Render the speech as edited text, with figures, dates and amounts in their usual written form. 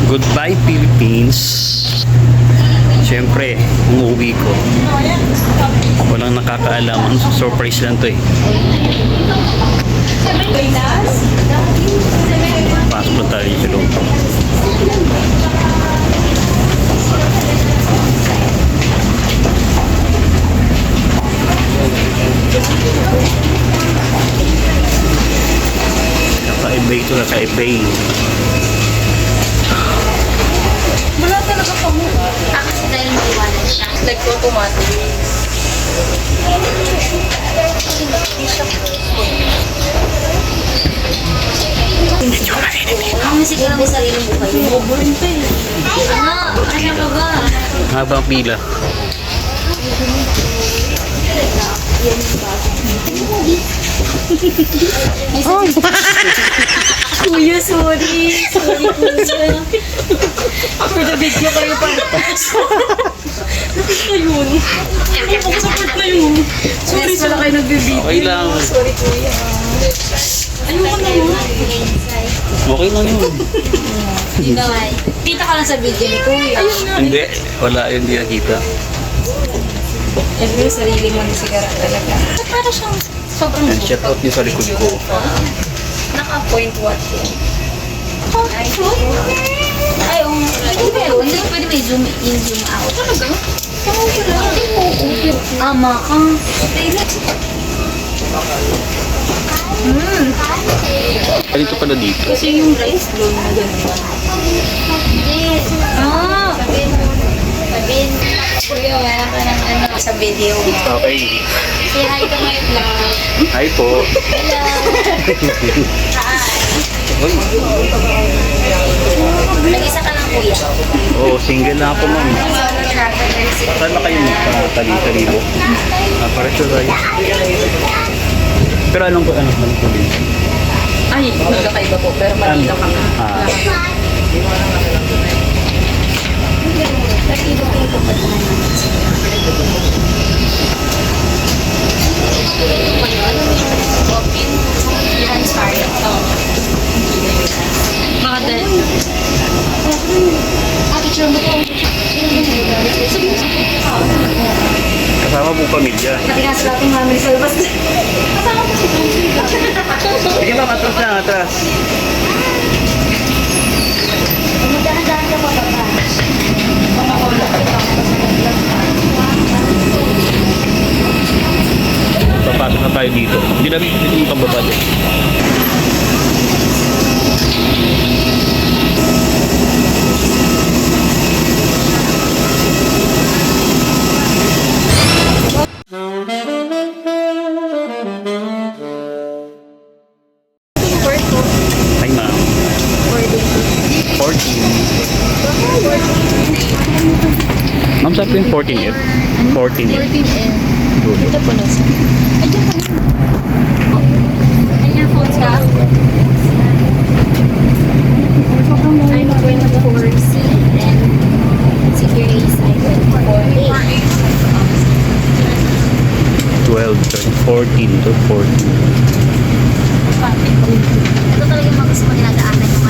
Goodbye Philippines. Siyempre, umuwi ko. Walang nakakaalam. Ang surprise lang to eh. Pasok tayo sa loob. Kakaiba ito, kakaiba eh. Wala talaga pa mo. Kasi dahil maliwanag siya. Like automatic. Ang siguro may sariling buhay. Boboring pa eh. Ano? Ano ka ba? Habang pila. Kuya, sorry. Sorry, kuya. For the video kayo pa. Nakita yun. Support na yun. Sorry, wala kayo nagbe-video. Okay lang. Sorry, kuya. Ayoko na yun. Okay lang yun. You know, kita ka lang sa video ni Kuya. Hindi. Wala yun, hindi nakita. Yan yung sarili mo na sigara talaga. Para siyang sobrang And shout out niyo sa likod ko. Naka-point what yun. Ay, hindi pwede may zoom in, zoom out. Talaga? Ama ka. Ganito pala dito. Kasi yung rice blown na gano'n. Ah! Kuya, wala ka ng ano sa video mo. Okay. Say hi to my vlog. Hi po. Hello. Hi. Uy. Nag-isa ka lang, kuya. Oo, single na ako, ma'am. Saan na kayo tali-talibo? Para siya tayo. Pero anong ko din? Ay, magkakaiba po, pero Manila ka nga. Mga dahil. Kasama po pamilya. Pati nga sa ating mami sa labas. Sige ma'am, atras na, atras. Magdaan-daan ka pa ba? Papasok na tayo dito. Hindi namin dito yung pambaba din. Hi ma'am. 14. Ma'am, saan po yung 14F? 14F. 14M. Good. Ito po nasa. Ay, your phones ka? I'm 24C and security side 24A. 12, 14 to 14. Ito talaga yung mga gusto mo dinadaanan yung